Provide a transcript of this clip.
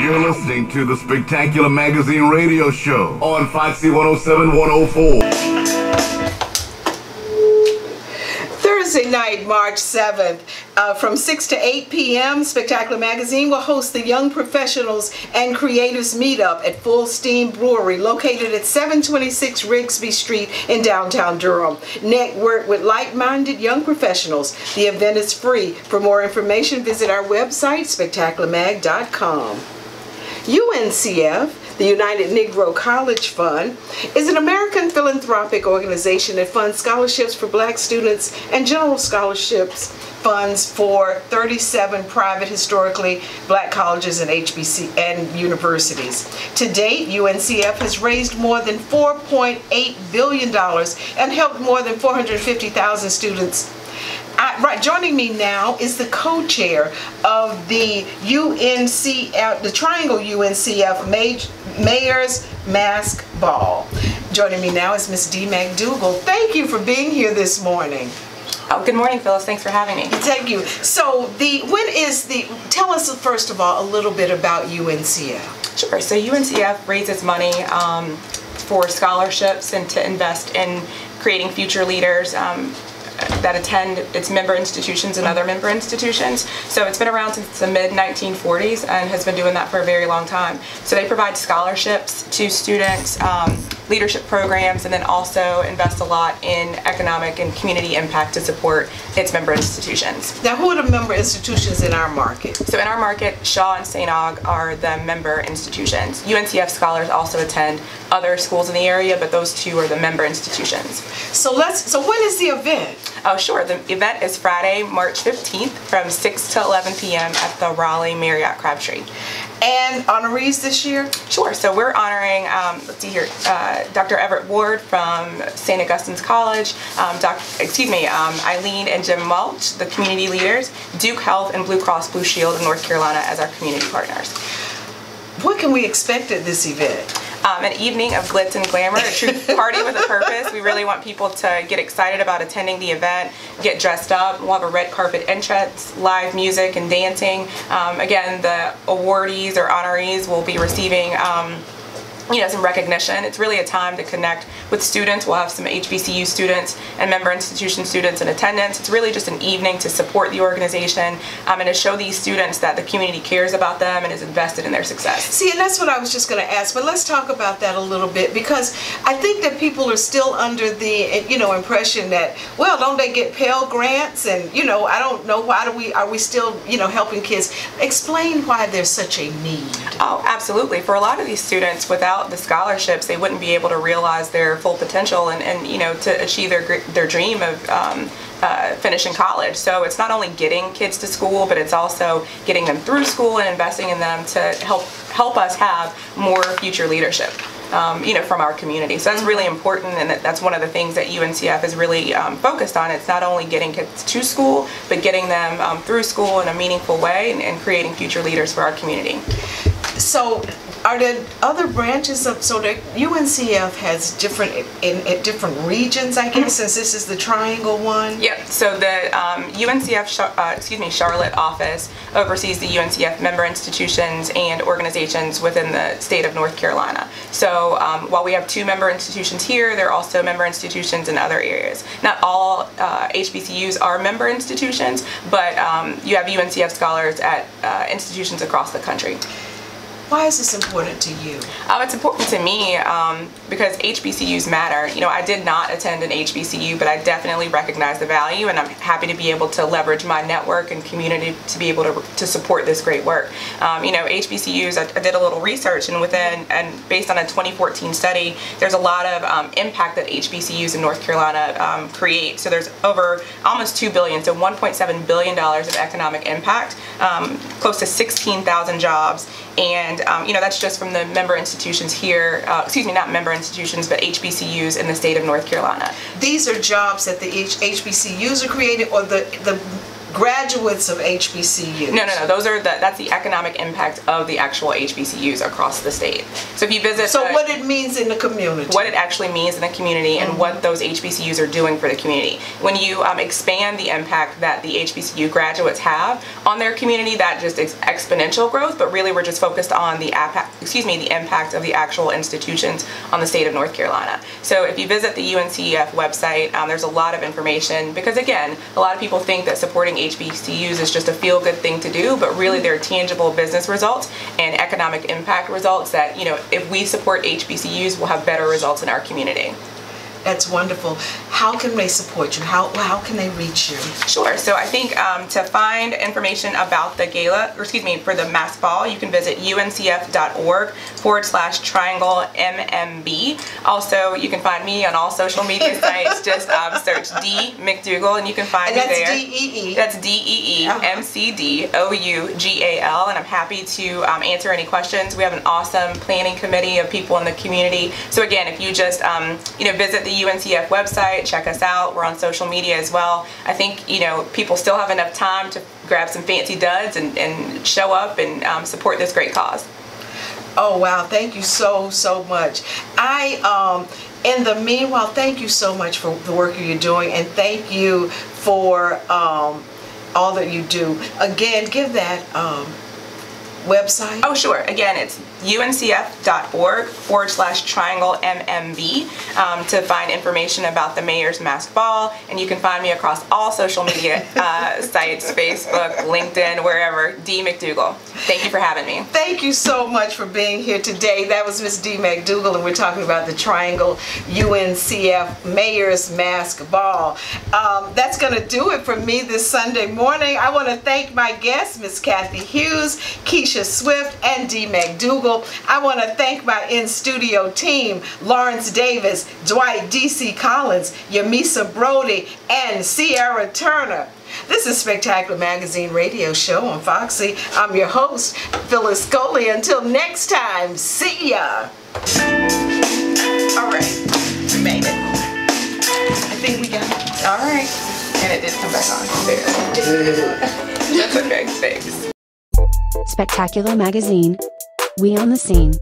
You're listening to the Spectacular Magazine radio show on Foxy 107 104. Thursday night, March 7th, from 6 to 8 p.m., Spectacular Magazine will host the Young Professionals and Creatives Meetup at Full Steam Brewery, located at 726 Rigsby Street in downtown Durham. Network with like-minded young professionals. The event is free. For more information, visit our website, spectacularmag.com. UNCF, the United Negro College Fund, is an American philanthropic organization that funds scholarships for black students and general scholarships funds for 37 private historically black colleges and HBC and universities. To date, UNCF has raised more than $4.8 billion and helped more than 450,000 students. Joining me now is the co-chair of the UNCF, the Triangle UNCF Mayor's Mask Ball. Joining me now is Miss Dee McDougal. Thank you for being here this morning. Oh, good morning, Phyllis. Thanks for having me. Thank you. So, tell us first of all a little bit about UNCF. Sure. So UNCF raises money for scholarships and to invest in creating future leaders that attend its member institutions and other member institutions. So it's been around since the mid-1940s and has been doing that for a very long time. So they provide scholarships to students, leadership programs, and then also invest a lot in economic and community impact to support its member institutions. Now, who are the member institutions in our market? So in our market, Shaw and St. Aug are the member institutions. UNCF scholars also attend other schools in the area, but those two are the member institutions. So when is the event? Oh, sure. The event is Friday, March 15th from 6 to 11 p.m. at the Raleigh Marriott Crabtree. And honorees this year? Sure. So we're honoring, let's see here, Dr. Everett Ward from St. Augustine's College, Eileen and Jim Welch, the community leaders, Duke Health and Blue Cross Blue Shield of North Carolina as our community partners. What can we expect at this event? An evening of glitz and glamour, a true party with a purpose. We really want people to get excited about attending the event, get dressed up. We'll have a red carpet entrance, live music and dancing. Again, the awardees or honorees will be receiving some recognition. It's really a time to connect with students. We'll have some HBCU students and member institution students in attendance. It's really just an evening to support the organization and to show these students that the community cares about them and is invested in their success. See, and that's what I was just going to ask, but let's talk about that a little bit, because I think that people are still under the impression that, well, don't they get Pell Grants, and I don't know, are we still helping kids? Explain why there's such a need. Oh, absolutely. For a lot of these students, without the scholarships, they wouldn't be able to realize their full potential and to achieve their dream of finishing college. So it's not only getting kids to school, but it's also getting them through school and investing in them to help us have more future leadership from our community. So that's really important, and that's one of the things that UNCF is really focused on. It's not only getting kids to school, but getting them through school in a meaningful way and creating future leaders for our community. So are there other branches of, so that UNCF has different regions, I guess, since this is the Triangle one? Yep. So the UNCF, Charlotte office oversees the UNCF member institutions and organizations within the state of North Carolina. So while we have 2 member institutions here, there are also member institutions in other areas. Not all HBCUs are member institutions, but you have UNCF scholars at institutions across the country. Why is this important to you? It's important to me because HBCUs matter. I did not attend an HBCU, but I definitely recognize the value, and I'm happy to be able to leverage my network and community to be able to support this great work. HBCUs, I did a little research, and based on a 2014 study, there's a lot of impact that HBCUs in North Carolina create. So there's over almost $2 billion, so $1.7 billion of economic impact, close to 16,000 jobs. And that's just from the member institutions here, not member institutions, but HBCUs in the state of North Carolina. These are jobs that the HBCUs are creating, or the graduates of HBCUs. No. That's the economic impact of the actual HBCUs across the state. So if you visit, what it means in the community, what it actually means in the community, and what those HBCUs are doing for the community. When you expand the impact that the HBCU graduates have on their community, that just is exponential growth. But really, we're just focused on the impact of the actual institutions on the state of North Carolina. So if you visit the UNCF website, there's a lot of information, because again, a lot of people think that supporting HBCUs is just a feel-good thing to do, but really they're tangible business results and economic impact results that, if we support HBCUs, we'll have better results in our community. That's wonderful. How can they support you? How can they reach you? Sure. So I think to find information about the gala, for the mask ball, you can visit uncf.org/triangle-MMB. Also, you can find me on all social media sites. Just search Dee McDougal, and you can find me there. That's D-E-E. That's DeeMcDougal, and I'm happy to answer any questions. We have an awesome planning committee of people in the community. So again, if you just visit the UNCF website, check us out. We're on social media as well. I think people still have enough time to grab some fancy duds and show up and support this great cause. Oh wow, thank you so much. In the meanwhile, thank you so much for the work you're doing, and thank you for all that you do. Again, give that website. Oh sure. Again, it's uncf.org/triangle-MMB to find information about the Mayor's Mask Ball, and you can find me across all social media sites, Facebook, LinkedIn, wherever. Dee McDougal. Thank you for having me. Thank you so much for being here today. That was Miss Dee McDougal, and we're talking about the Triangle UNCF Mayor's Mask Ball. That's going to do it for me this Sunday morning. I want to thank my guests, Miss Kathy Hughes, Keisha Swift, and Dee McDougal. I want to thank my in-studio team, Lawrence Davis, Dwight D.C. Collins, Yamisa Brody, and Sierra Turner. This is Spectacular Magazine Radio Show on Foxy. I'm your host, Phyllis Scully. Until next time, see ya. All right, we made it. I think we got it. All right. And it did come back on. There. That's okay. Thanks. Spectacular Magazine. We on the scene.